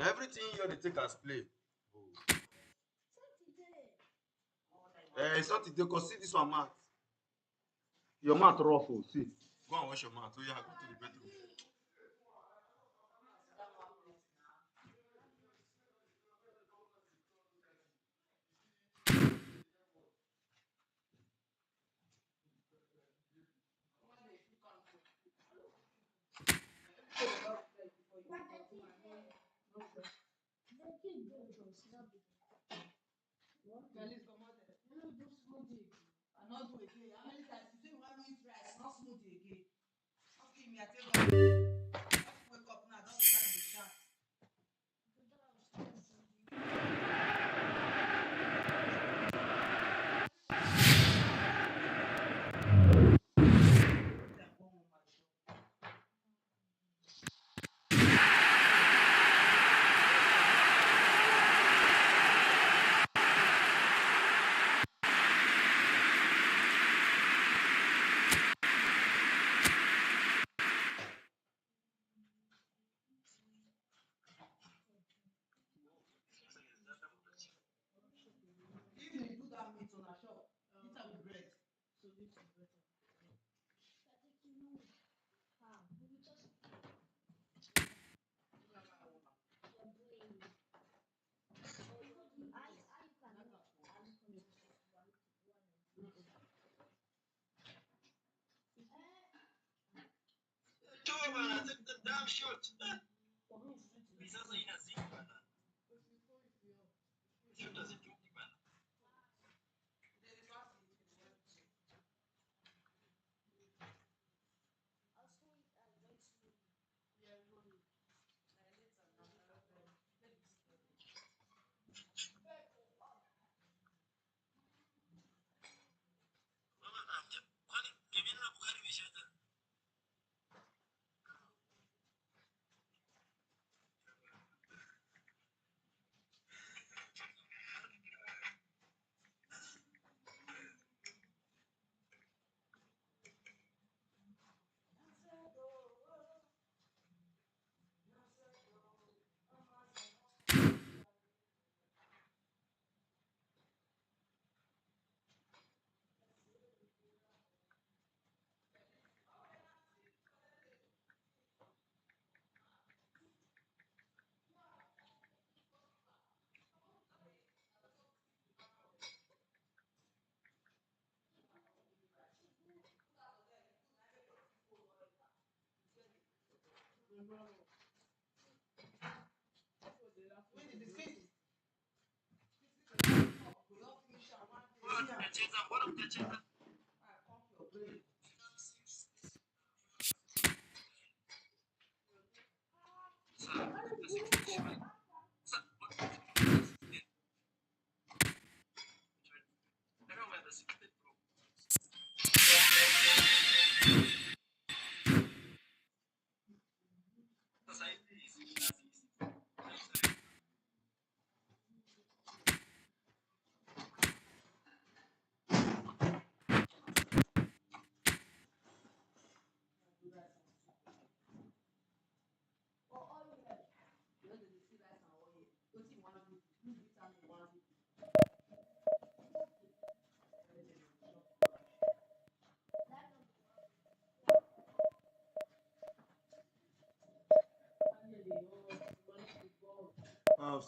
Everything you dey take as play. It's not today, cause see this one mouth. Your mouth rough, oh, see. Go and wash your mouth. Oh yeah, go to the bedroom.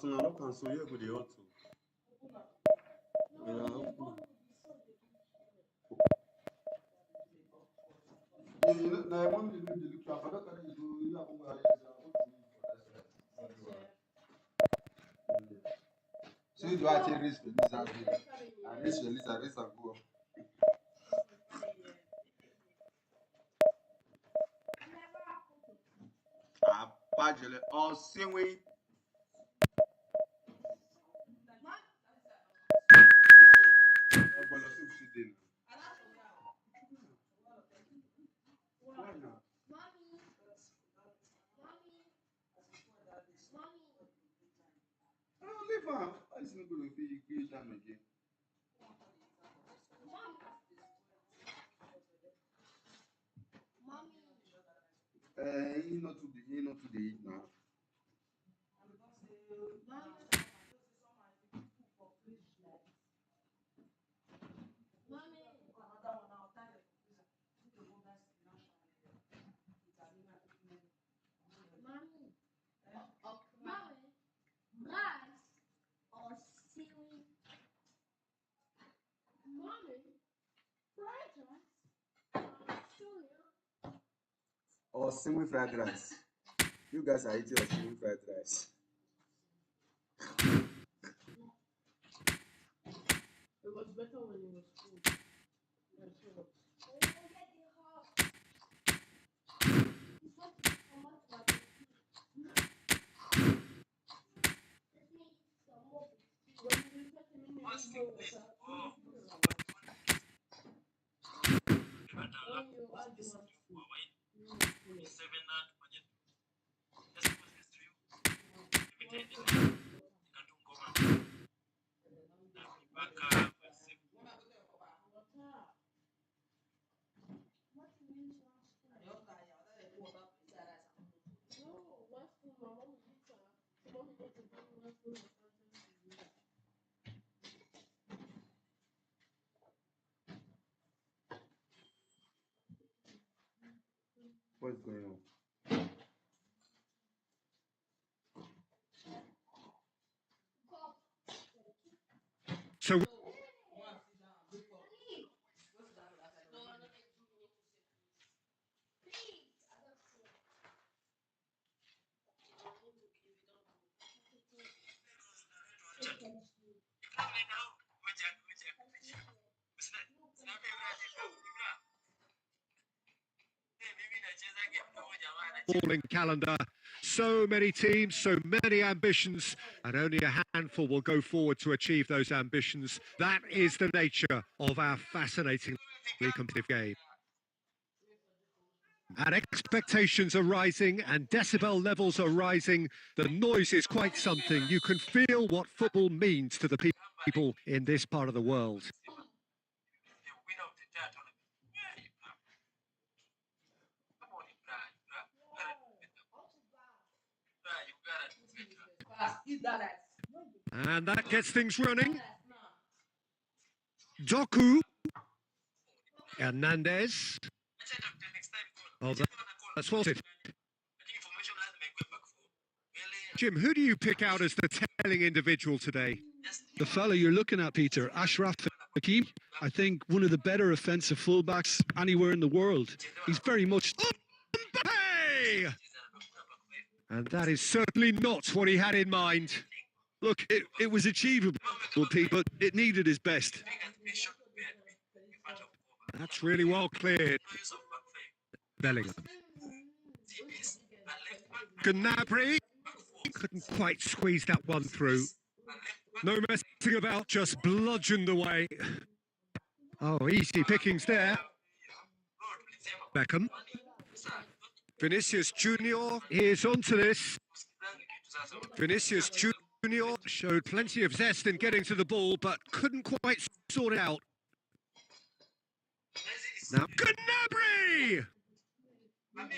So now look and so here go the hot. You know, now one day they look at that kind of you have so you do actually raise Feliza and raise Feliza, raise and go. Pajele, or same way fam. Why is not going to be time again? He not to the eat now. Or singing fried rice. You guys are eating or singing fried rice. It was better when it was cold. What's going on? So falling calendar, so many teams, so many ambitions, and only a handful will go forward to achieve those ambitions. That is the nature of our fascinatingly competitive game. And expectations are rising and decibel levels are rising. The noise is quite something. You can feel what football means to the people in this part of the world. And that gets things running. Doku. Hernandez. Oh, that's well said. Jim, who do you pick out as the telling individual today? The fella you're looking at, Peter, Ashraf Hakimi. I think one of the better offensive fullbacks anywhere in the world. He's very much... Mbappe! And that is certainly not what he had in mind. Look, it was achievable, Pete, but it needed his best. That's really well cleared. Bellingham. Gnabry couldn't quite squeeze that one through. No messing about, just bludgeoned away. Oh, easy pickings there. Beckham. Vinicius Junior is onto this. Vinicius Junior showed plenty of zest in getting to the ball, but couldn't quite sort it out. Now, Gnabry!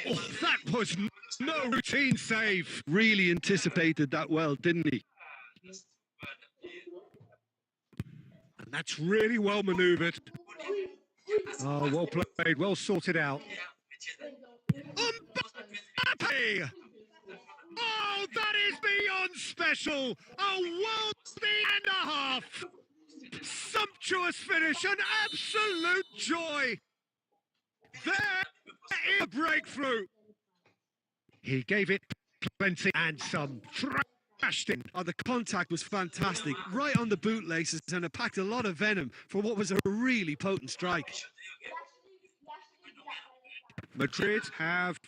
Oh, that was no routine save. Really anticipated that well, didn't he? And that's really well manoeuvred. Oh, well played, well sorted out. Mbappe! Oh, that is beyond special! A worldie and a half! Sumptuous finish, an absolute joy! There is a breakthrough! He gave it plenty and some, thrashed in. Oh, the contact was fantastic, right on the bootlaces, and it packed a lot of venom for what was a really potent strike. Madrid have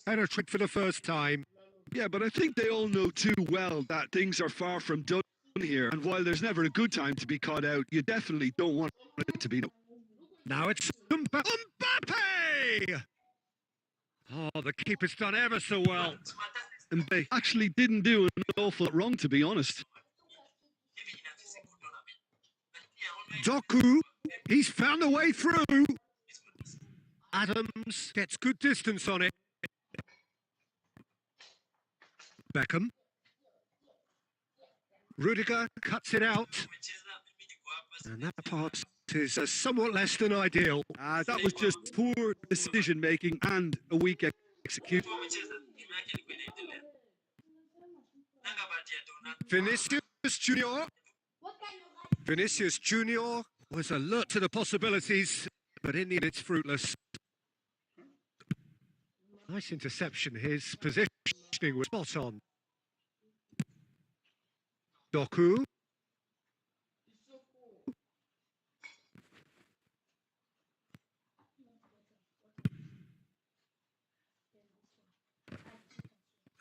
had a trick for the first time. Yeah, but I think they all know too well that things are far from done here. And while there's never a good time to be caught out, you definitely don't want it to be. Now it's Mbappe! Oh, the keeper's done ever so well. And they actually didn't do an awful lot wrong, to be honest. Doku, he's found a way through. Adams gets good distance on it. Beckham. Rudiger cuts it out. And that pass is somewhat less than ideal. That was just poor decision making and a weak execution. Vinicius Junior. Vinicius Junior was alert to the possibilities, but in the end it's fruitless. Nice interception. His positioning was spot on. Doku.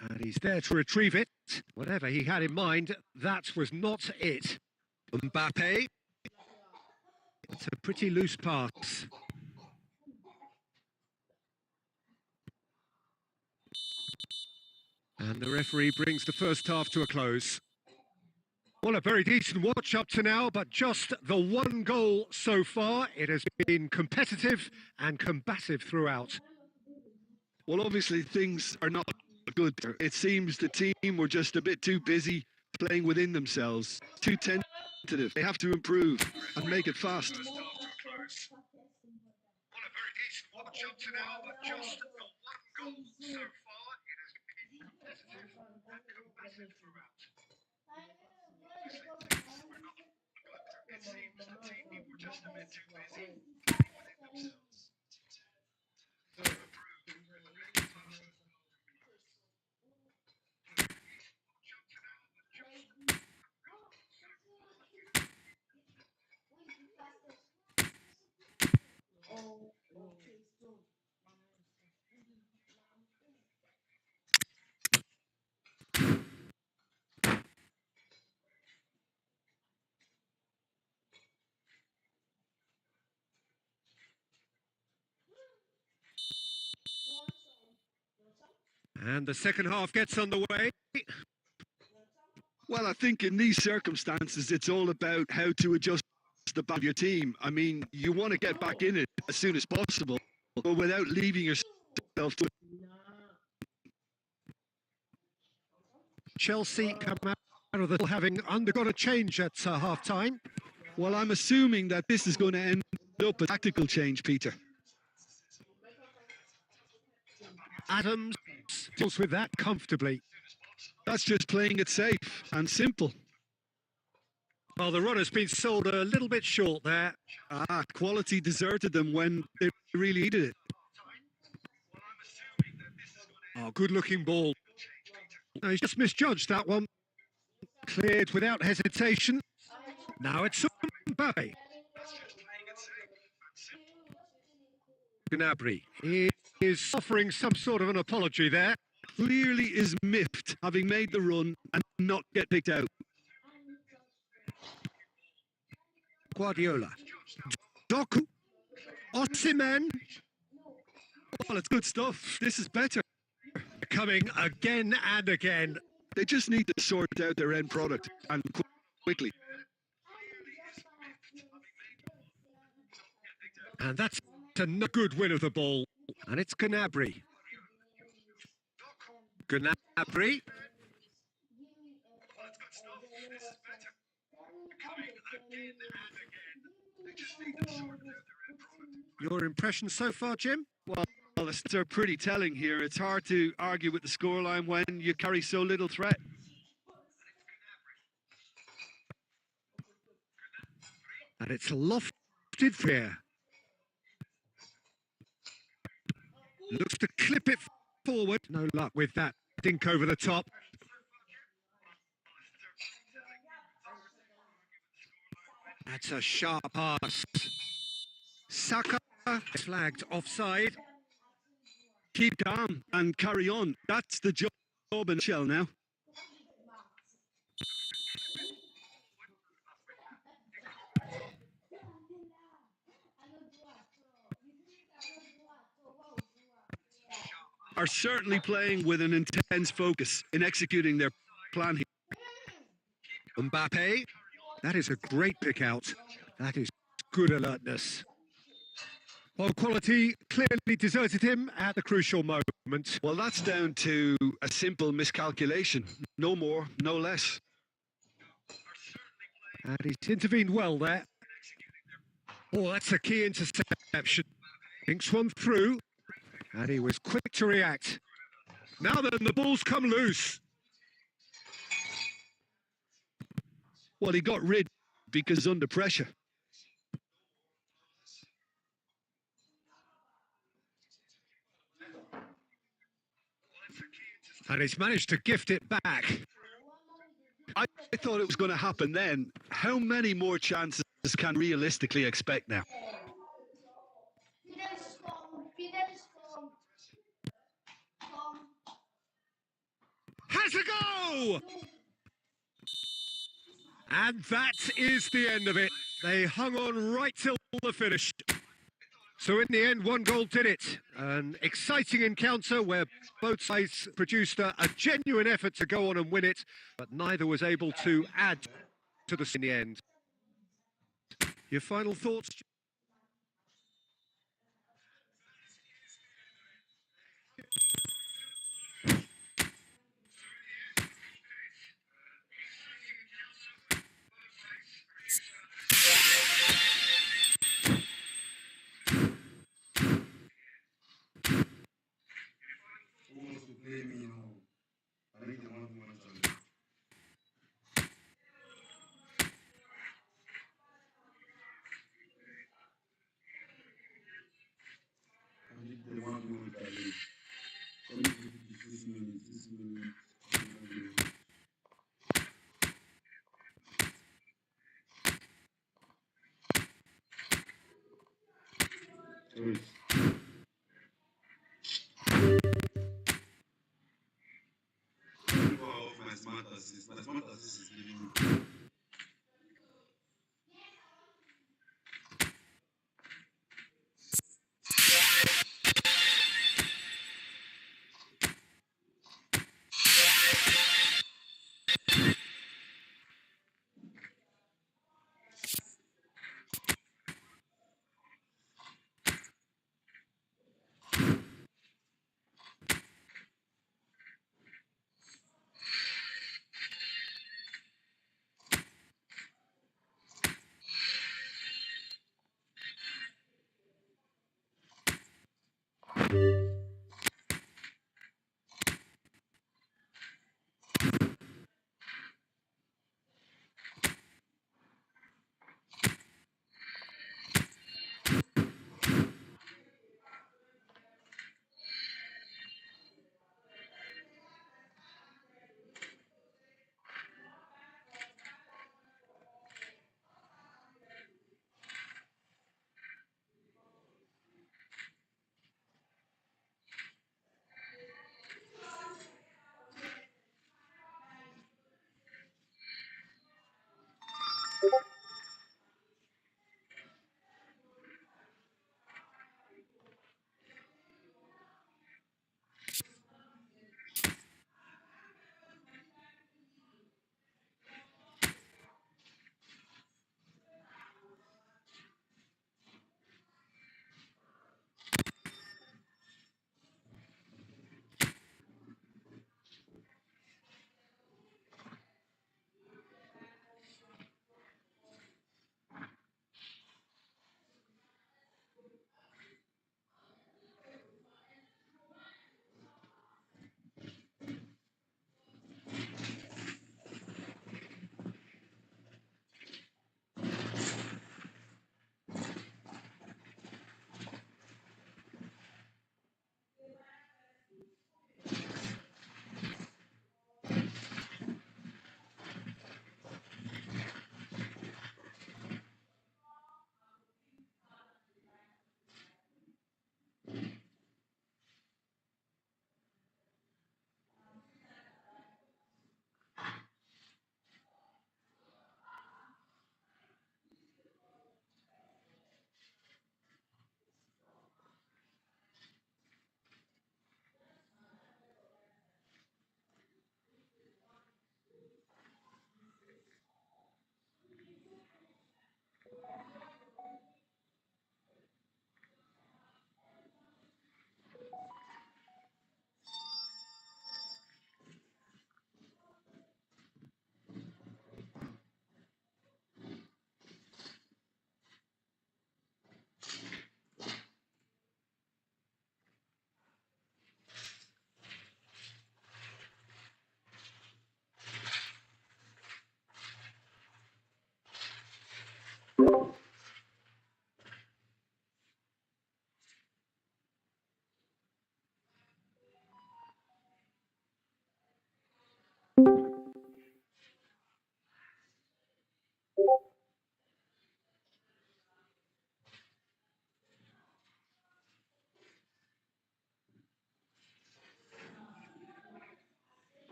And he's there to retrieve it. Whatever he had in mind, that was not it. Mbappe. It's a pretty loose pass. And the referee brings the first half to a close. Well, a very decent watch up to now, but just the one goal so far. It has been competitive and combative throughout. Well, obviously things are not good. It seems the team were just a bit too busy playing within themselves, too tentative. They have to improve and make it fast. Well, a very decent watch up to now, but just the one goal so far. It has been competitive and combative throughout. It seems the team were just a bit too busy within themselves. And the second half gets underway. Well, I think in these circumstances, it's all about how to adjust the back of your team. I mean, you want to get back in it as soon as possible, but without leaving yourself to... Chelsea come out of the having undergone a change at half-time. Well, I'm assuming that this is going to end up a tactical change, Peter. Adams deals with that comfortably. That's just playing it safe and simple. Well, the run has been sold a little bit short there. Quality deserted them when they really needed it. Oh, good-looking ball. No, he's just misjudged that one. Cleared without hesitation. Now it's Mbappe. Gnabry. He is offering some sort of an apology there. Clearly is miffed, having made the run and not get picked out. Guardiola. Doku. Osimhen. Well, it's good stuff. This is better. Coming again and again. They just need to sort out their end product and quickly. And that's a good win of the ball. And it's Gnabry. Gnabry. Your impression so far, Jim? Well, the stats are pretty telling here. It's hard to argue with the scoreline when you carry so little threat. And it's lofted here. Looks to clip it forward. No luck with that. Dink over the top. That's a sharp pass. Saka flagged offside. Keep calm and carry on. That's the job in shell now. Are certainly playing with an intense focus in executing their plan here. Mbappe, that is a great pick out. That is good alertness. Well, quality clearly deserted him at the crucial moment. Well, that's down to a simple miscalculation. No more, no less. And he's intervened well there. Oh, that's a key interception. Thinks one through. And he was quick to react. Now then, the ball's come loose. Well, he got rid because under pressure. And he's managed to gift it back. I thought it was going to happen then. How many more chances can realistically expect now? Has a go! And that is the end of it. They hung on right till the finish. So in the end, one goal did it. An exciting encounter where both sides produced a genuine effort to go on and win it, but neither was able to add to the in the end. Your final thoughts?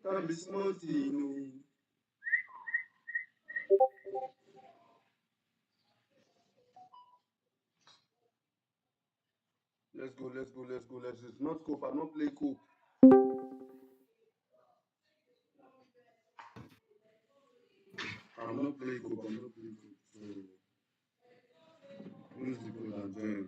Can't be smarty, you know. Let's go, let's go, let's go, let's go. It's not cope, I'm not play cope. I'm not play cope, I'm not play cope. So, use the code and join.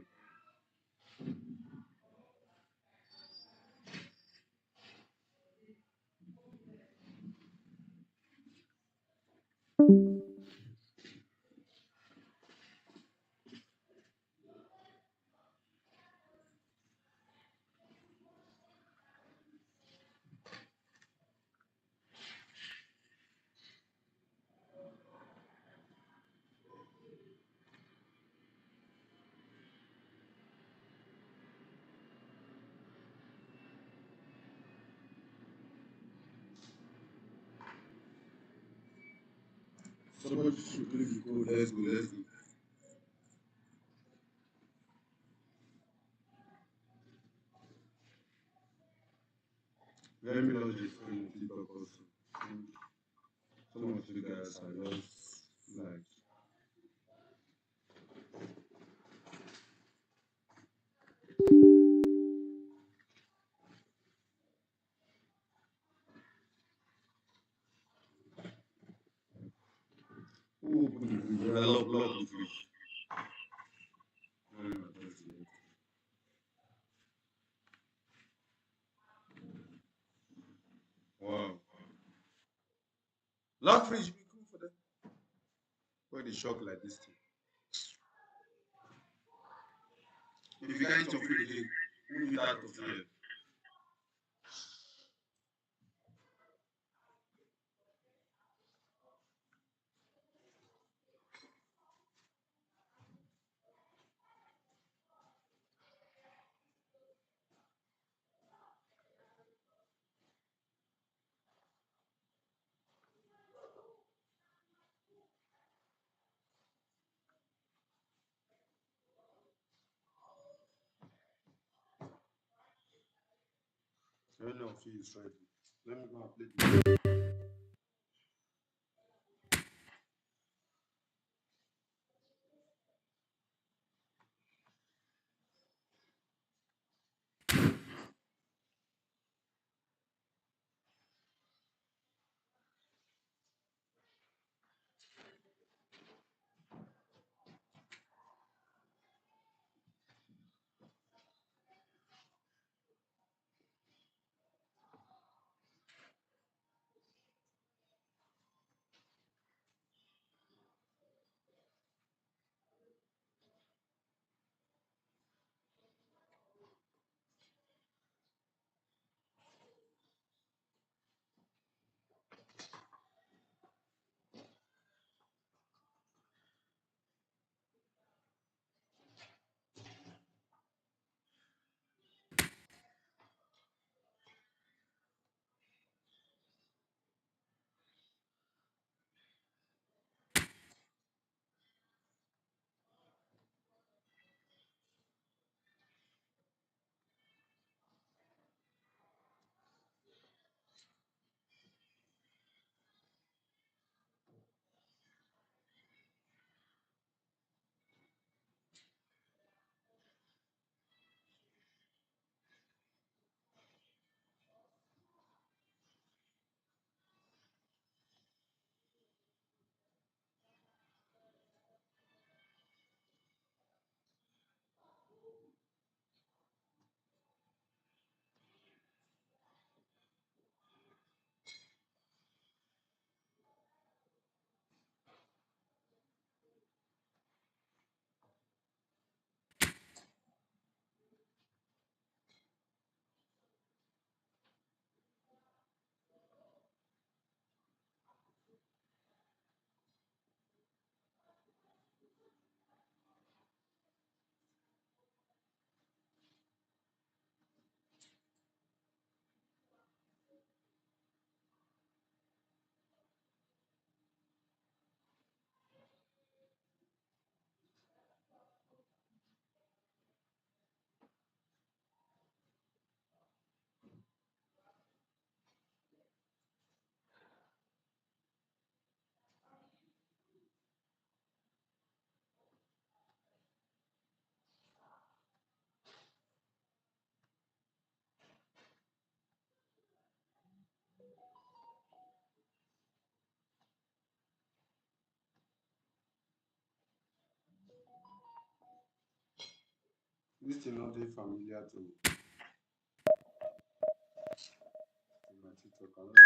Somebody should click the code. Let's go, let's go. Let me launch this on TikTok also. Some of you guys are just like, who opened the fridge? I lock the fridge. That's it. Wow. Lock fridge, be cool for them. Why they shock like this thing? If you can't eat your food again, move it out of here. I don't know if he is ready. Let me go and play. This thing not dey familiar to my TikTok. I don't know.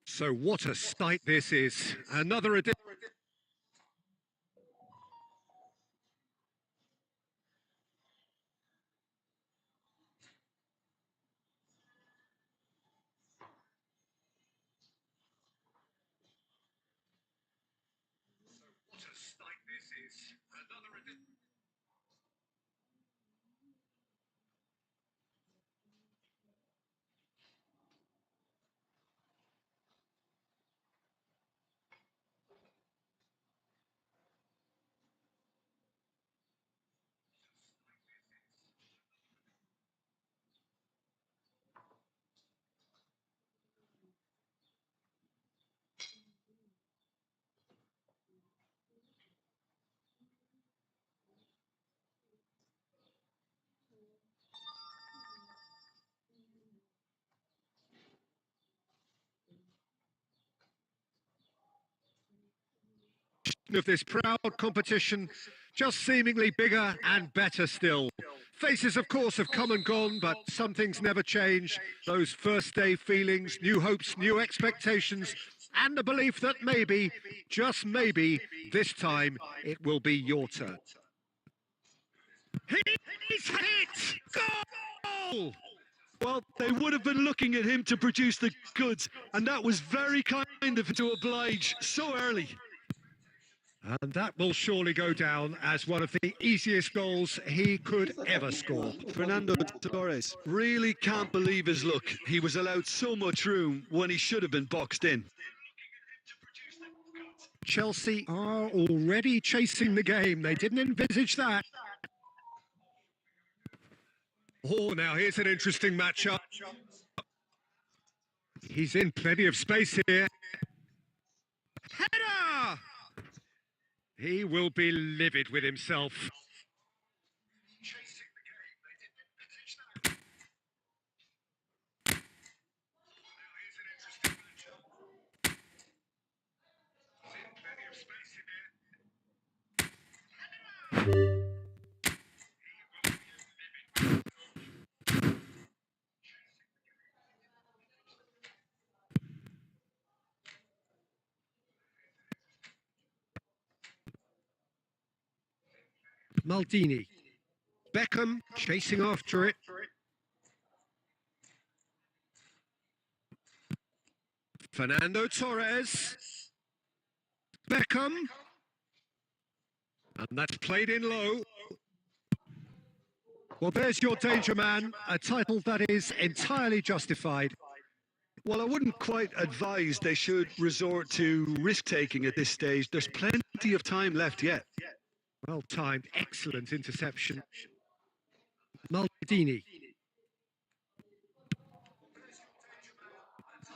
So what a sight this is. Another edition. Of this proud competition, just seemingly bigger and better still. Faces, of course, have come and gone, but some things never change. Those first day feelings, new hopes, new expectations, and the belief that maybe, just maybe, this time it will be your turn. He's hit! Goal! Well, they would have been looking at him to produce the goods, and that was very kind of him to oblige so early. And that will surely go down as one of the easiest goals he could ever score. Fernando Torres really can't believe his luck. He was allowed so much room when he should have been boxed in. Chelsea are already chasing the game. They didn't envisage that. Oh, now here's an interesting matchup. He's in plenty of space here. Header! He will be livid with himself. Maldini. Beckham chasing after it. Fernando Torres. Beckham. And that's played in low. Well, there's your danger man, a title that is entirely justified. Well, I wouldn't quite advise they should resort to risk-taking at this stage. There's plenty of time left yet. Well timed, excellent interception. Maldini.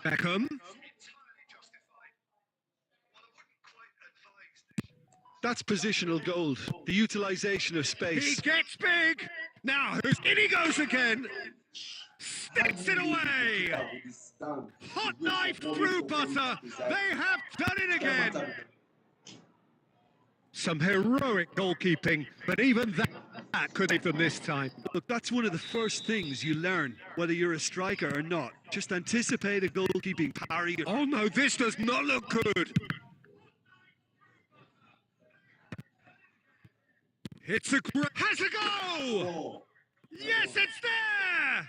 Beckham. That's positional gold, the utilisation of He space. gets big. Now, in he goes again. Sticks it away. Hot knife through butter. They have done it again. Some heroic goalkeeping, but even that could save them this time. Look, that's one of the first things you learn, whether you're a striker or not. Just anticipate a goalkeeping parry. Oh no, this does not look good. It's has a go! Yes, it's there!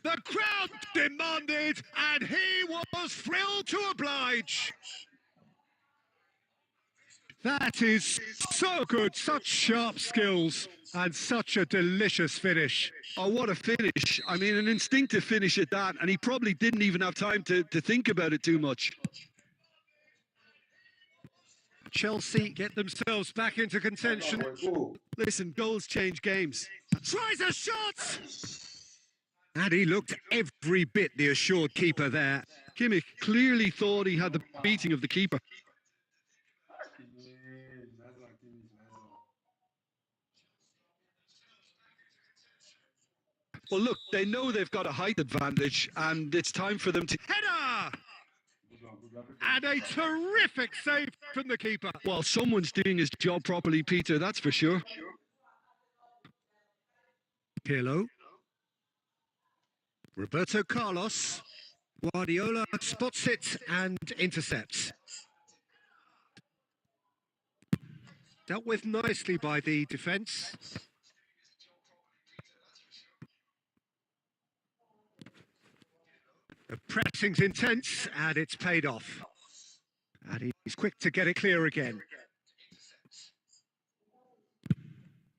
The crowd demanded, and he was thrilled to oblige. That is so good, such sharp skills, and such a delicious finish. Oh, what a finish. I mean, an instinctive finish at that, and he probably didn't even have time to think about it too much. Chelsea get themselves back into contention. Listen, goals change games. Tries a shot! And he looked every bit the assured keeper there. Kimmich clearly thought he had the beating of the keeper. Well, look, they know they've got a height advantage, and it's time for them to... Header! And a terrific save from the keeper. Well, someone's doing his job properly, Peter, that's for sure. Pirlo. Roberto Carlos. Guardiola spots it and intercepts. Dealt with nicely by the defence. The pressing's intense, and it's paid off. And he's quick to get it clear again.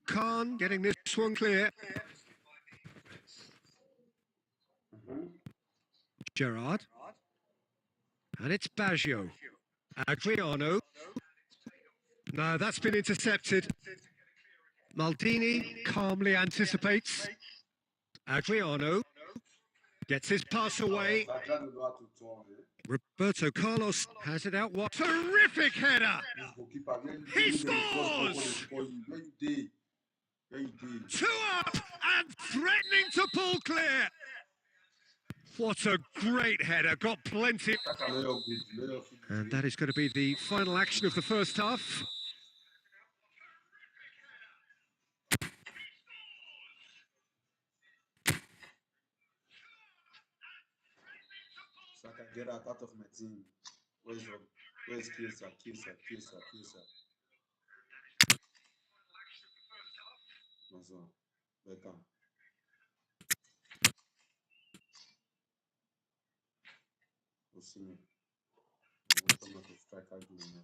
Khan getting this one clear. Gerrard. And it's Baggio. Adriano. No, that's been intercepted. Maldini calmly anticipates. Adriano. Gets his pass away. Roberto Carlos has it out. What terrific header! He scores! 2 up and threatening to pull clear. What a great header, got plenty. And that is going to be the final action of the first half. So I can get out of my team. Where's Kiesa? Mazon, Beckham. Osimhen. I want someone to strike out now.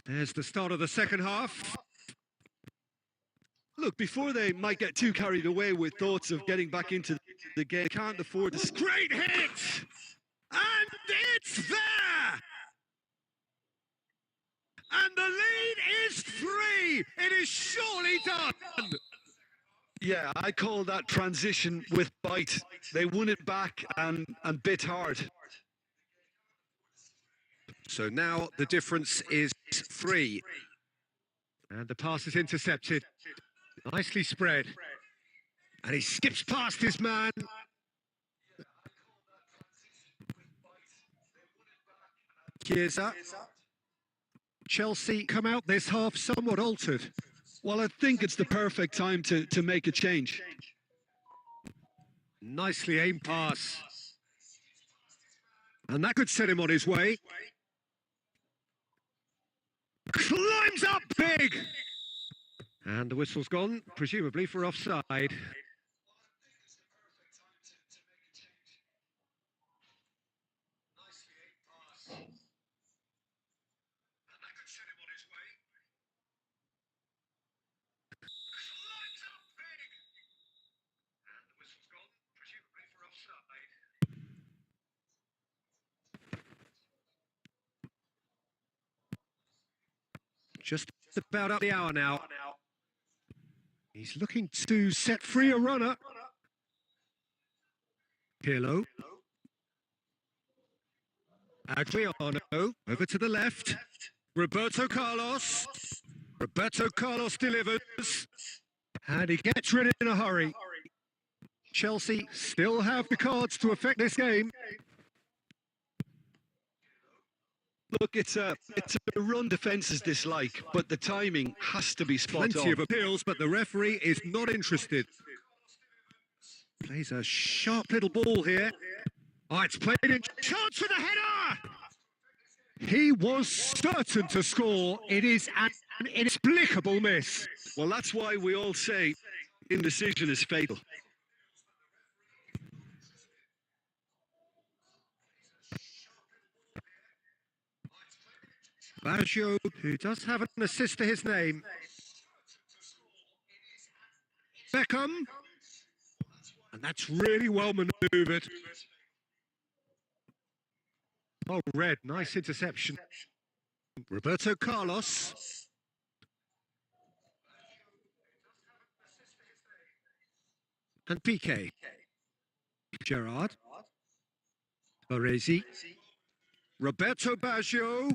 There's the start of the second half. Look, before they might get too carried away with thoughts of getting back into the game, they can't afford to... Great hit! And it's there! And the lead is 3! It is surely done! Yeah, I call that transition with bite. They won it back and bit hard. So now the difference is 3. And the pass is intercepted. Nicely spread. And he skips past his man. Chiesa. Chelsea come out this half somewhat altered. Well, I think it's the perfect time to make a change. Nicely aimed pass. And that could set him on his way. Climbs up big! And the whistle's gone, presumably for offside. Just about up the hour now. He's looking to set free a runner. Pirlo. Adriano over to the left. Roberto Carlos. Roberto Carlos delivers. And he gets rid in a hurry. Chelsea still have the cards to affect this game. Look, it's a run defence's dislike, but the timing has to be spot Plenty on. of appeals, but the referee is not interested. Plays a sharp little ball here. Oh, it's played in. Chance for the header! He was certain to score. It is an inexplicable miss. Well, that's why we all say indecision is fatal. Baggio, who does have an assist to his name. Beckham. And that's really well manoeuvred. Oh, Red, nice interception. Roberto Carlos. And Piqué. Gerrard. Baresi. Roberto Baggio.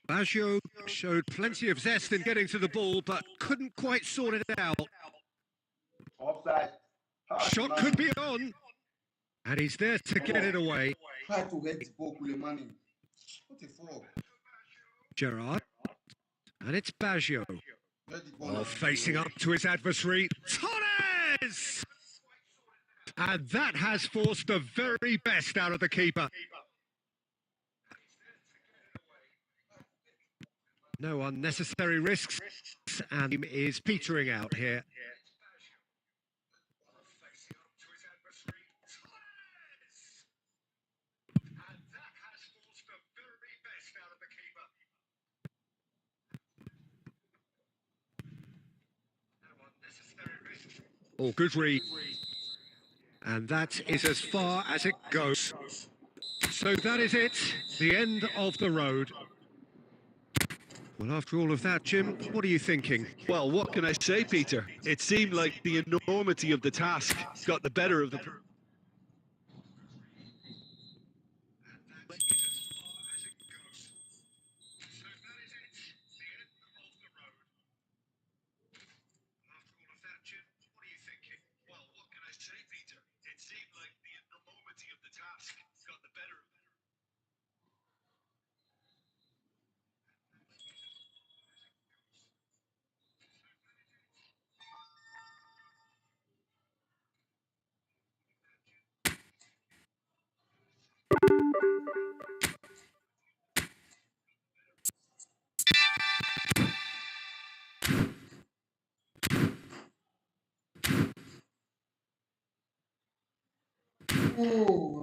Baggio showed plenty of zest in getting to the ball, but couldn't quite sort it out. Offside. Shot could be on. And he's there to get it away. Try to get the ball, Koulibaly. What the fuck? Gerrard. And it's Baggio. Get the ball. Oh, facing up to his adversary. Torres! And that has forced the very best out of the keeper. No unnecessary risks, and he is petering out here. Oh, good read. And that is as far as it goes. So that is it, the end of the road. Well, after all of that, Jim, what are you thinking? Well, what can I say, Peter? It seemed like the enormity of the task got the better of the... Oh.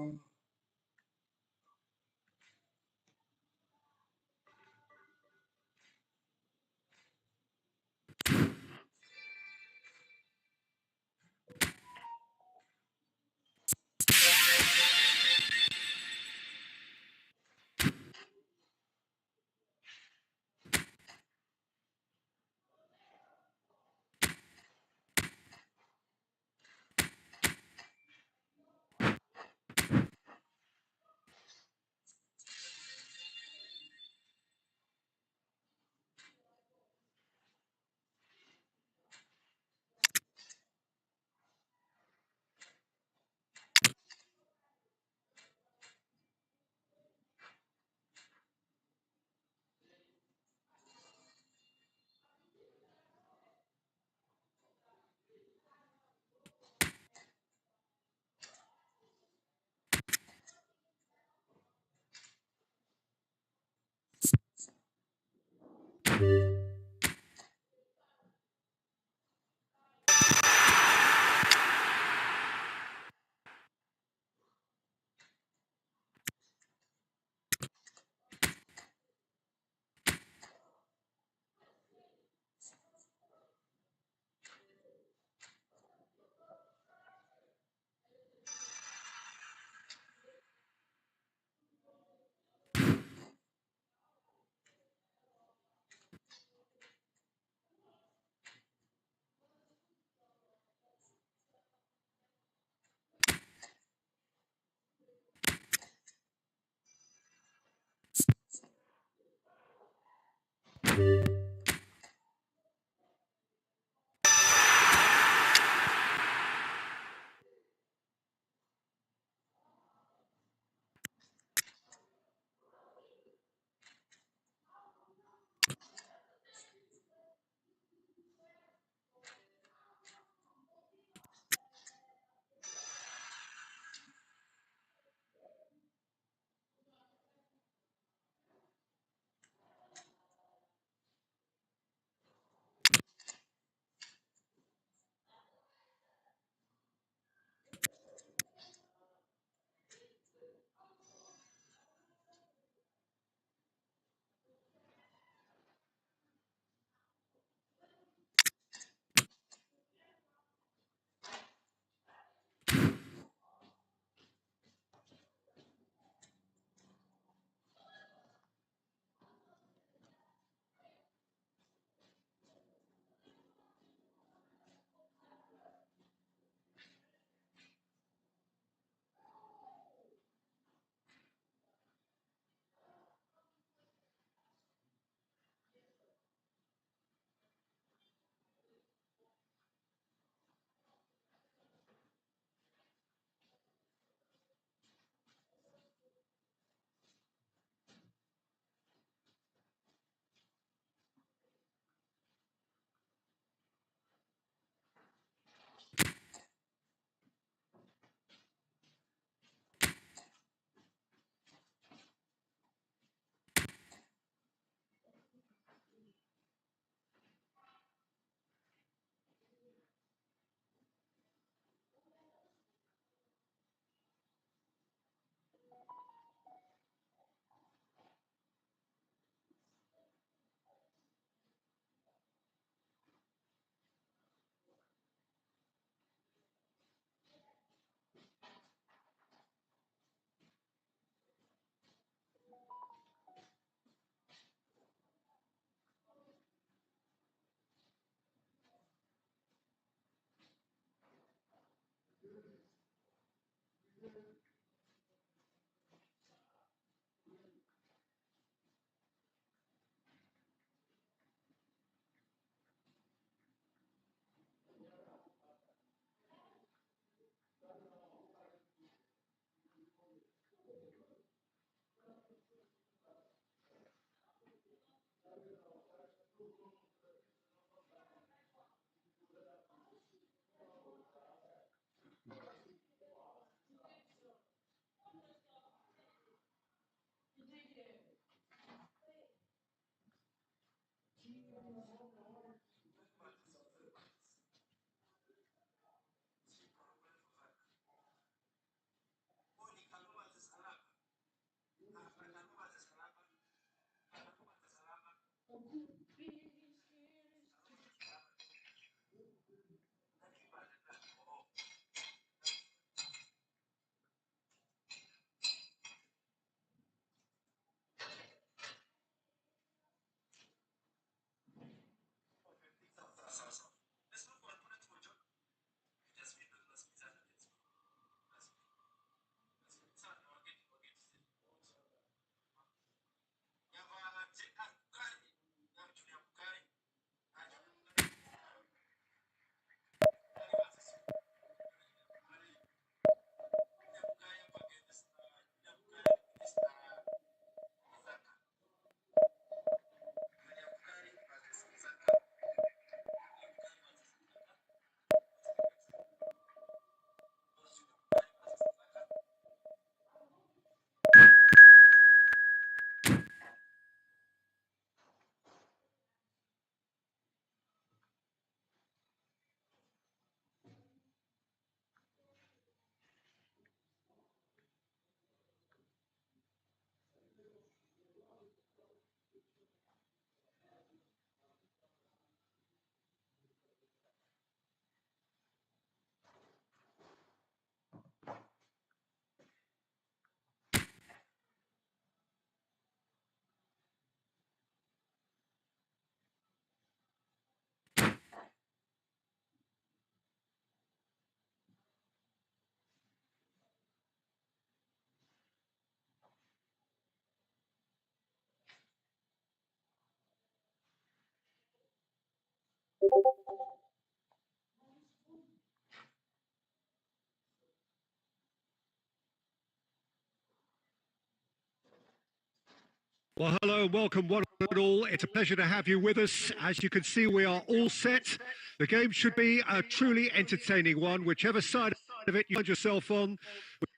Well, hello and welcome one and all. It's a pleasure to have you with us. As you can see, we are all set. The game should be a truly entertaining one, whichever side of it you find yourself on.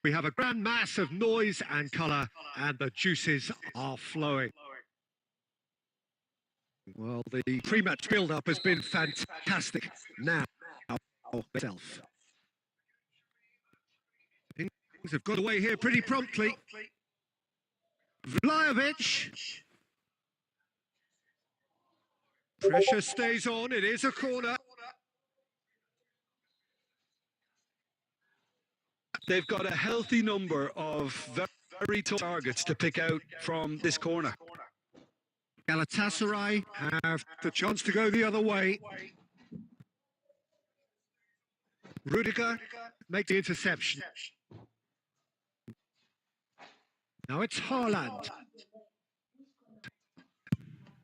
We have a grand mass of noise and colour, and the juices are flowing. Well, the pre-match build-up has been fantastic. Now, itself. Things have got away here pretty promptly. Vlahovic. Pressure stays on. It is a corner. They've got a healthy number of very tough targets to pick out from this corner. Galatasaray have the chance to go the other way. Rudiger make the interception. Now it's Haaland.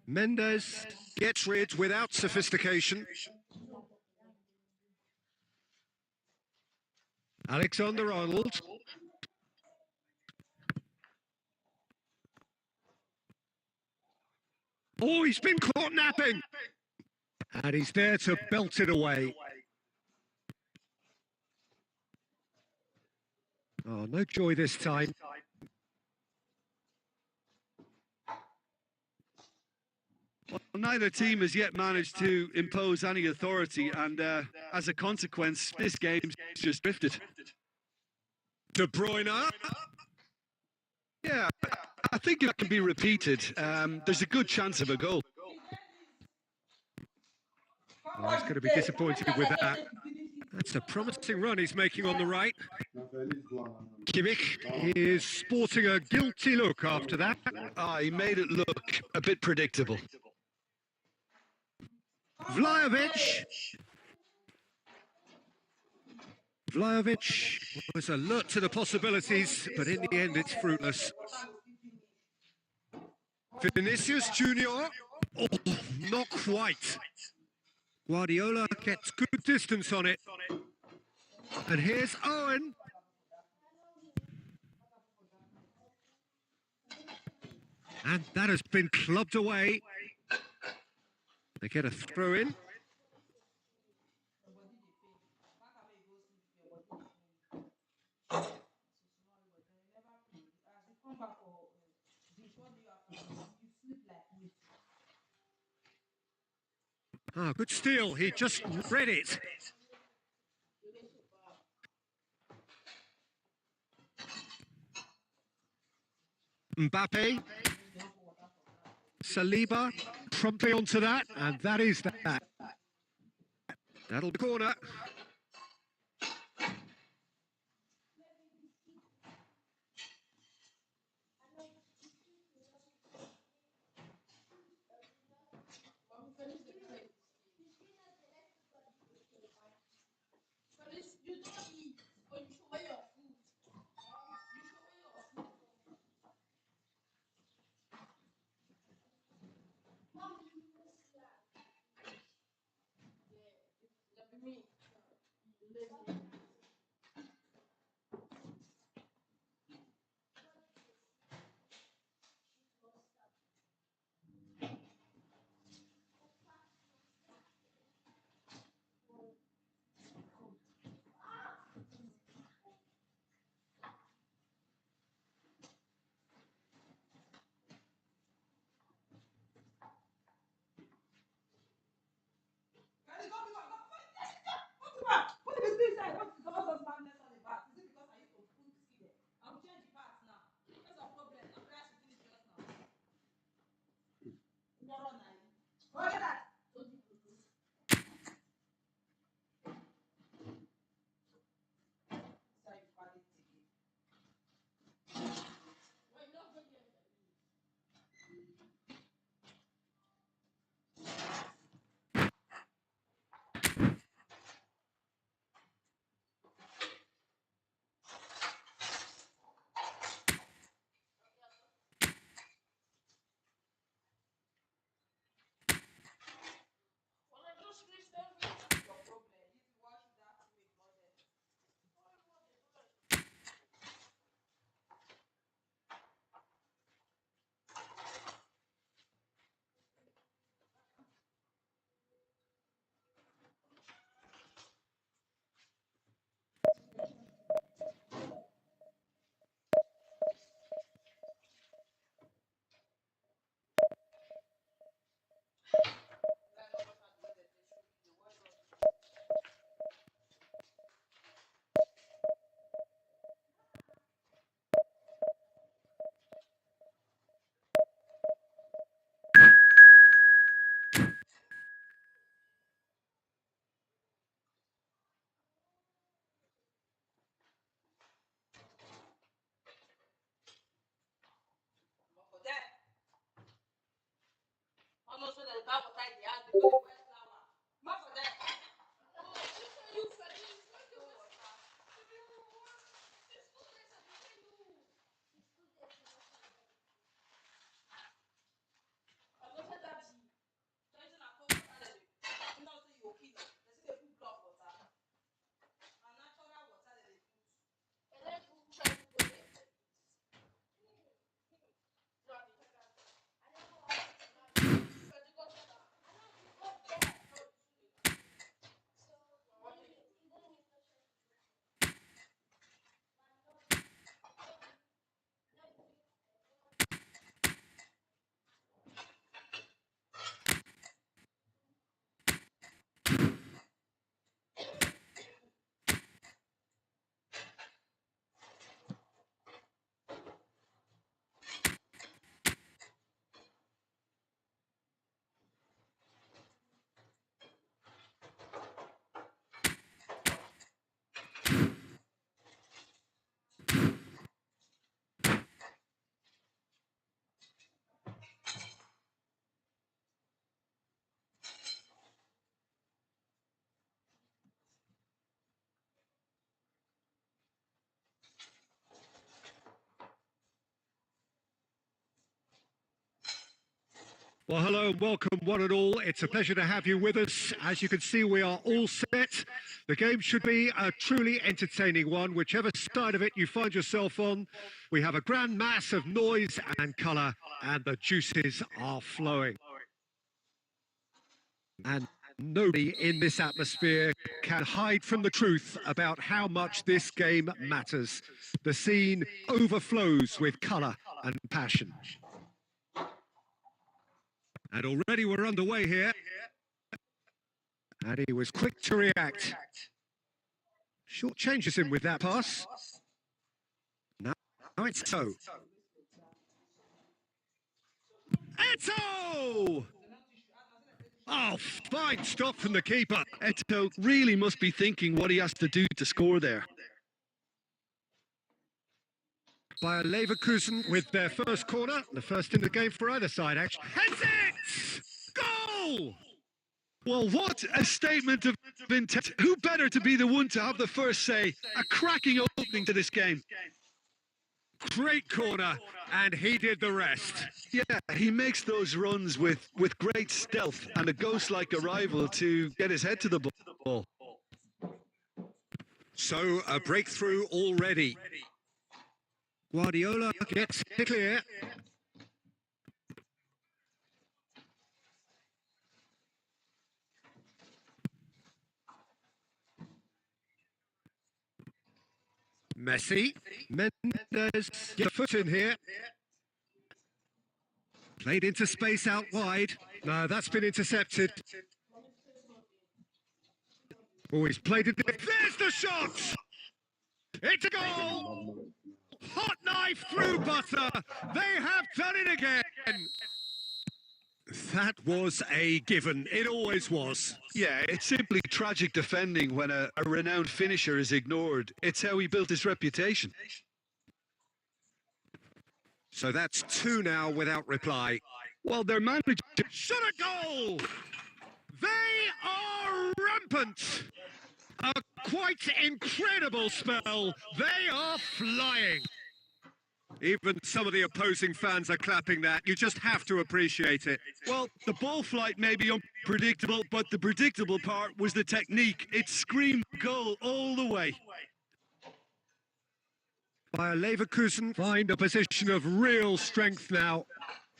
Mendes gets rid without sophistication. Alexander-Arnold. Oh, he's been caught napping. And he's there to belt it away. Oh, no joy this time. Well, neither team has yet managed to impose any authority, and as a consequence, this game's just drifted. De Bruyne. Yeah, I think it can be repeated. There's a good chance of a goal. Oh, he's going to be disappointed with that. That's a promising run he's making on the right. Kimmich is sporting a guilty look after that. He made it look a bit predictable. Vlahovic. Vlahovic was alert to the possibilities, but in the end it's fruitless. Vinicius Junior. Oh, not quite. Guardiola gets good distance on it. And here's Owen. And that has been clubbed away. They get a throw in. Ah, good steal. He just read it. Mbappe. Saliba promptly onto that, and that is that. That'll be corner. Well, hello and welcome one and all. It's a pleasure to have you with us. As you can see, we are all set. The game should be a truly entertaining one, whichever side of it you find yourself on. We have a grand mass of noise and colour, and the juices are flowing. And nobody in this atmosphere can hide from the truth about how much this game matters. The scene overflows with colour and passion. And already we're underway here. And he was quick to react. Short changes him with that pass. Now it's so. Eto! Oh, fine stop from the keeper. Eto really must be thinking what he has to do to score there. By Leverkusen with their first corner, the first in the game for either side, actually. Heads it! Goal! Well, what a statement of intent. Who better to be the one to have the first say? A cracking opening to this game. Great corner, and he did the rest. Yeah, he makes those runs with great stealth and a ghost-like arrival to get his head to the ball. So, a breakthrough already. Guardiola gets it clear. Messi. Mendes get a foot in here. Played into space out wide. No, that's been intercepted. Oh, he's played it. There's the shot! It's a goal! Hot knife through butter. They have done it again. That was a given. It always was. Yeah, it's simply tragic defending when a renowned finisher is ignored. It's how he built his reputation. So that's two now without reply. Well, their manager... Shot a goal! They are rampant. A quite incredible spell. They are flying. Even some of the opposing fans are clapping that. You just have to appreciate it. Well, the ball flight may be unpredictable, but the predictable part was the technique. It screamed goal all the way. Bayer Leverkusen find a position of real strength now.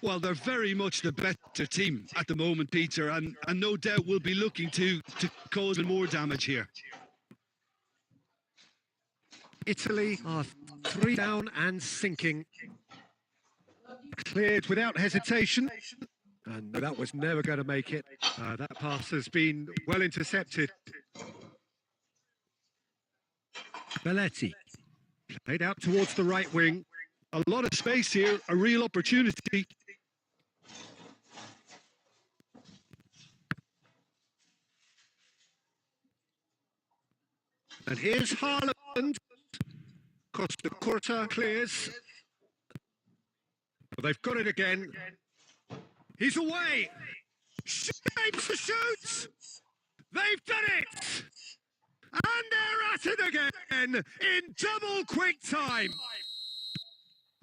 Well, they're very much the better team at the moment, Peter, and no doubt will be looking to cause more damage here. Italy are 3 down and sinking. Cleared without hesitation. And that was never going to make it. That pass has been well intercepted. Belletti. Played out towards the right wing. A lot of space here, a real opportunity. And here's Haaland. Costa Curta clears. But they've got it again. He's away. Shapes the shoots! They've done it! And they're at it again in double quick time.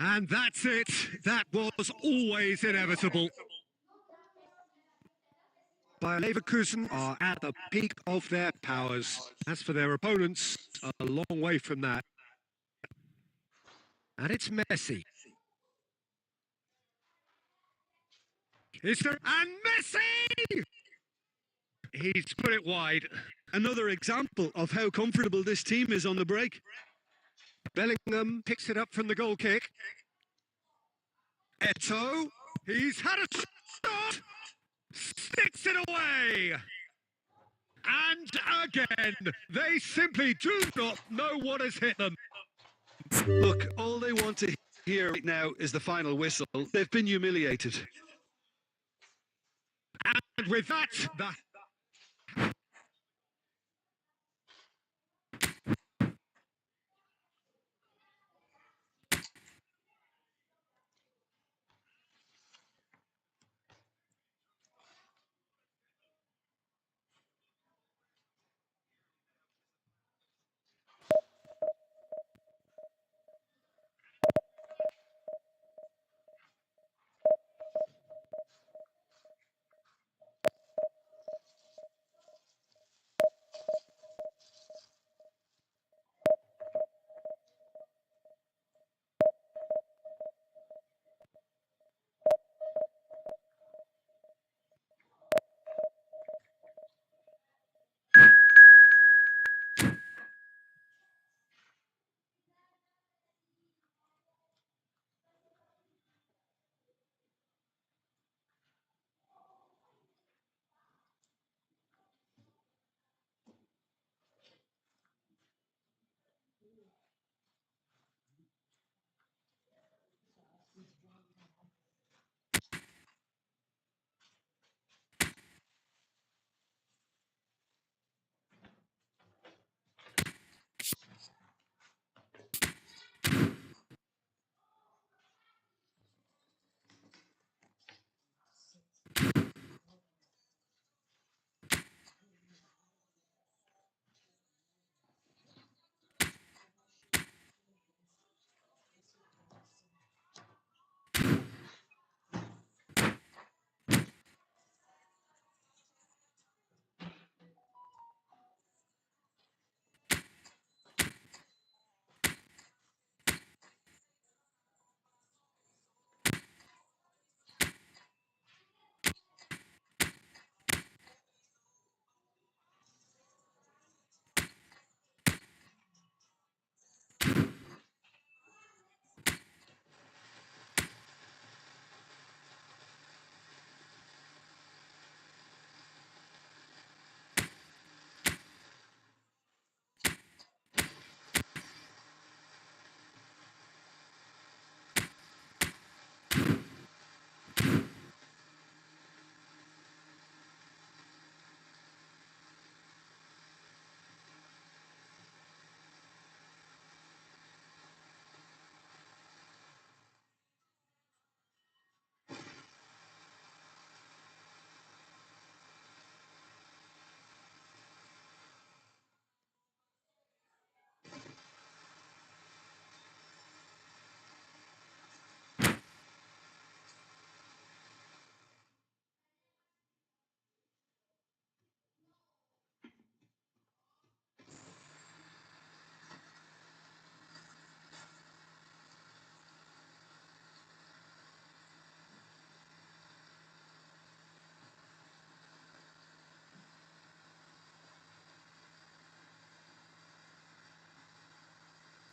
And that's it. That was always inevitable. Bayer Leverkusen are at the peak of their powers. As for their opponents, a long way from that. And it's Messi. And Messi! He's put it wide. Another example of how comfortable this team is on the break. Bellingham picks it up from the goal kick. Eto'o, he's had a shot, sticks it away. And again, they simply do not know what has hit them. Look, all they want to hear right now is the final whistle. They've been humiliated. And with that,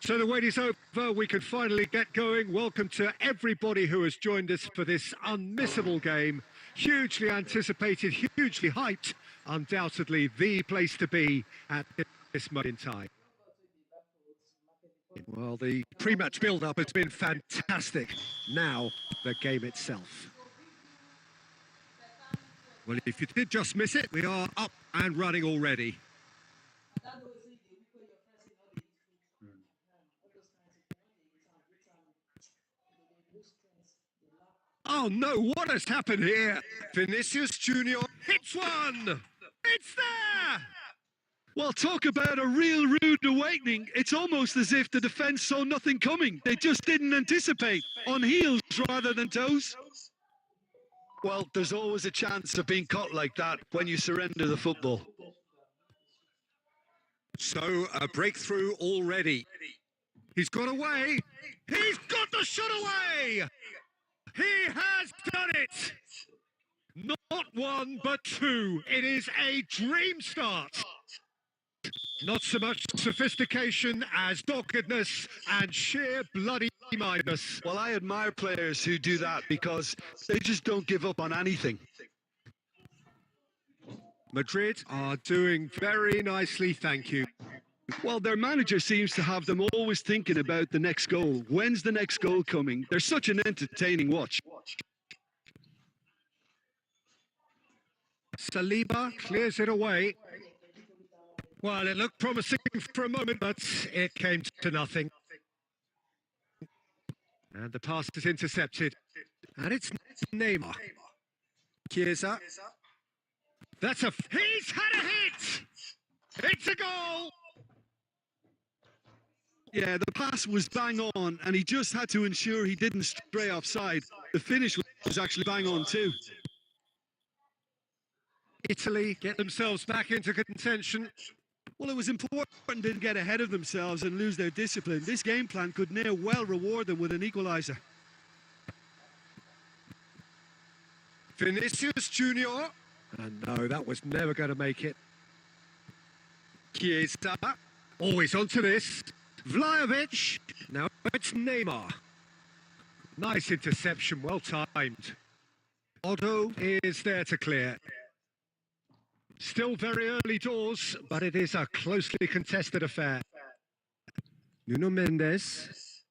so the wait is over. We can finally get going. Welcome to everybody who has joined us for this unmissable game. Hugely anticipated, hugely hyped. Undoubtedly the place to be at this moment in time. Well, the pre-match build-up has been fantastic. Now, the game itself. Well, if you did just miss it, we are up and running already. Oh no, what has happened here? Vinicius Junior hits one! It's there! Well, talk about a real rude awakening. It's almost as if the defence saw nothing coming. They just didn't anticipate. On heels rather than toes. Well, there's always a chance of being caught like that when you surrender the football. So, a breakthrough already. He's got away. He's got the shot away! He has done it! Not one, but two. It is a dream start. Not so much sophistication as doggedness and sheer bloody mindedness. Well, I admire players who do that because they just don't give up on anything. Madrid are doing very nicely, thank you. Well, their manager seems to have them always thinking about the next goal. When's the next goal coming? They're such an entertaining watch. Saliba clears it away. Well, it looked promising for a moment, but it came to nothing. And the pass is intercepted. And it's Neymar. Chiesa. That's a... He's had a hit! It's a goal! Yeah, the pass was bang on, and he just had to ensure he didn't stray offside. The finish was actually bang on too. Italy get themselves back into contention. Well, it was important they didn't get ahead of themselves and lose their discipline. This game plan could now well reward them with an equaliser. Vinicius Junior. And no, that was never going to make it. Chiesa. Always onto this. Vlahovic. Now it's Neymar. Nice interception, well timed. Otto is there to clear. Still very early doors, but it is a closely contested affair. Nuno Mendes.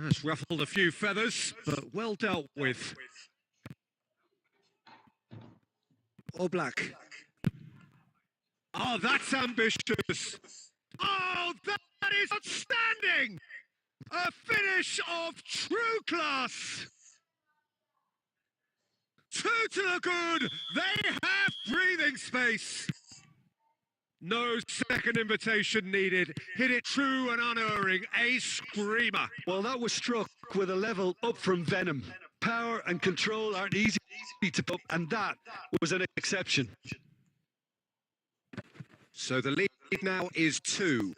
Has ruffled a few feathers, but well dealt with. Oblak. Oh, that's ambitious. Oh, that is outstanding! A finish of true class. Two to the good. They have breathing space. No second invitation needed. Hit it true and unerring. A screamer. Well, that was struck with a level up from Venom. Power and control aren't easy to put, and that was an exception. So the lead now is 2.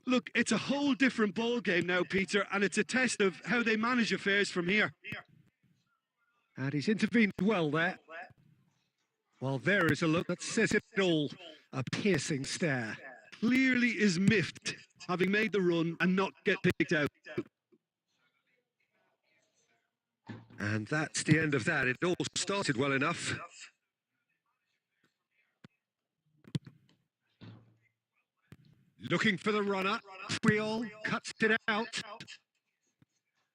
Look, it's a whole different ball game now, Peter, and it's a test of how they manage affairs from here. And he's intervened well there. Well, there is a look that says it all. A piercing stare. Clearly is miffed, having made the run and not get picked out. And that's the end of that. It all started well enough. Looking for the runner. Puyol cuts it out.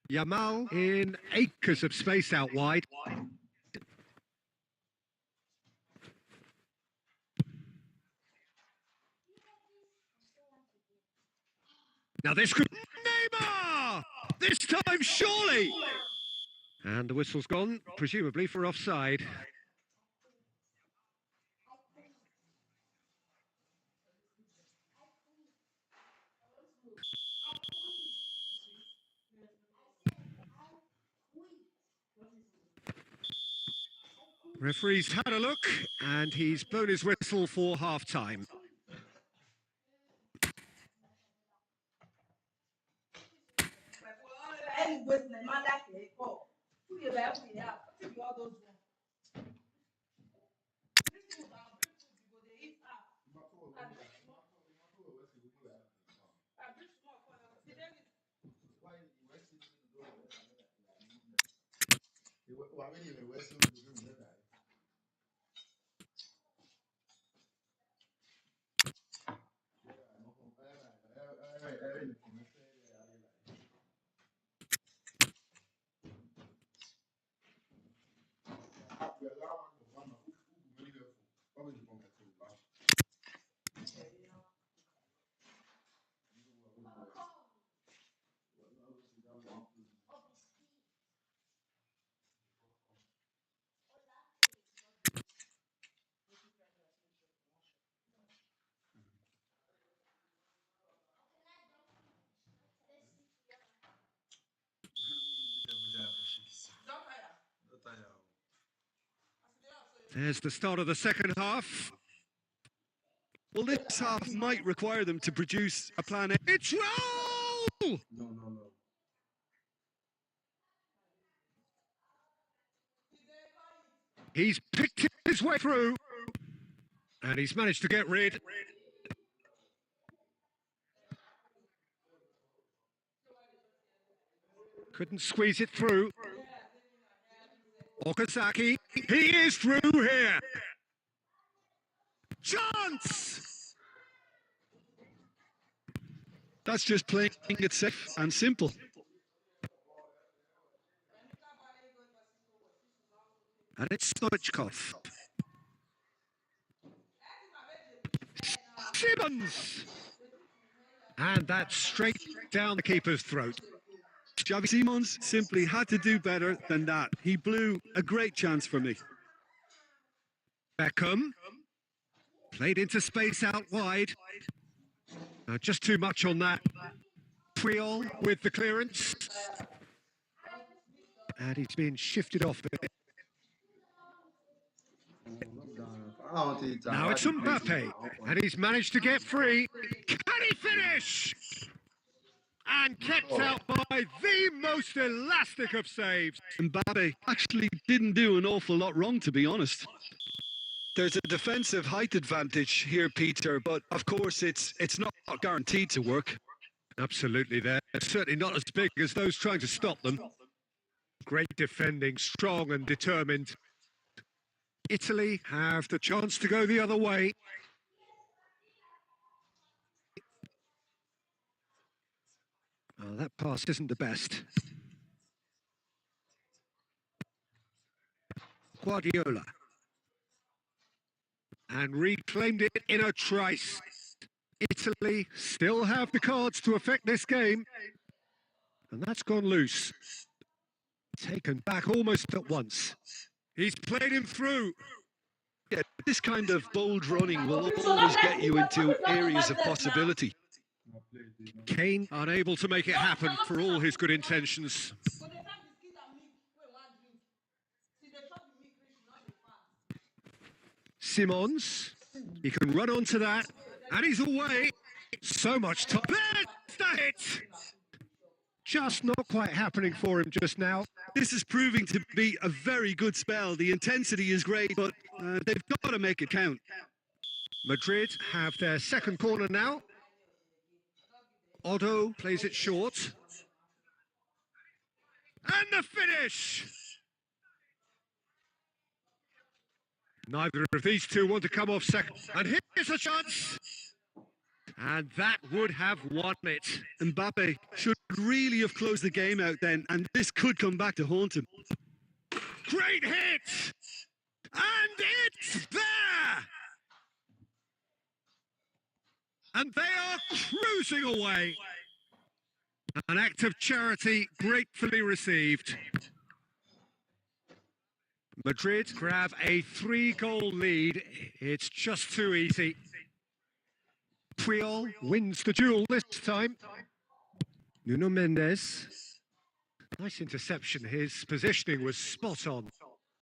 Yamal in acres of space out wide. Now this could... Neymar! This time, surely! And the whistle's gone, presumably for offside. Referee's had a look, and he's blown his whistle for half-time. There's the start of the second half. Well, this half might require them to produce a plan A. It's roll! No, no, no. He's picked his way through. And he's managed to get rid. Couldn't squeeze it through. Okazaki, he is through here. Chance! That's just playing it safe and simple. And it's Stoichkov. Simmons! And that's straight down the keeper's throat. Xavi Simons simply had to do better than that. He blew a great chance for me. Beckham. Played into space out wide. Just too much on that. Puyol with the clearance. And he's been shifted off it. Now it's Mbappe, and he's managed to get free. Can he finish? And kept out by the most elastic of saves. Mbappe actually didn't do an awful lot wrong, to be honest. There's a defensive height advantage here, Peter, but of course it's not guaranteed to work. Absolutely, they're certainly not as big as those trying to stop them. Great defending, strong and determined. Italy have the chance to go the other way. Oh, that pass isn't the best. Guardiola. And reclaimed it in a trice. Italy still have the cards to affect this game. And that's gone loose. Taken back almost at once. He's played him through. Yeah, this kind of bold running will always get you into areas of possibility. Kane unable to make it happen for all his good intentions. Simons, he can run onto that, and he's away. So much time. There's the hit! Just not quite happening for him just now. This is proving to be a very good spell. The intensity is great, but they've got to make it count. Madrid have their second corner now. Otto plays it short. And the finish! Neither of these two want to come off second. And here's a chance! And that would have won it. Mbappe should really have closed the game out then, and this could come back to haunt him. Great hit! And it's there! And they are cruising away. An act of charity gratefully received. Madrid grab a 3-goal lead. It's just too easy. Puyol wins the duel this time. Nuno Mendes. Nice interception. His positioning was spot on.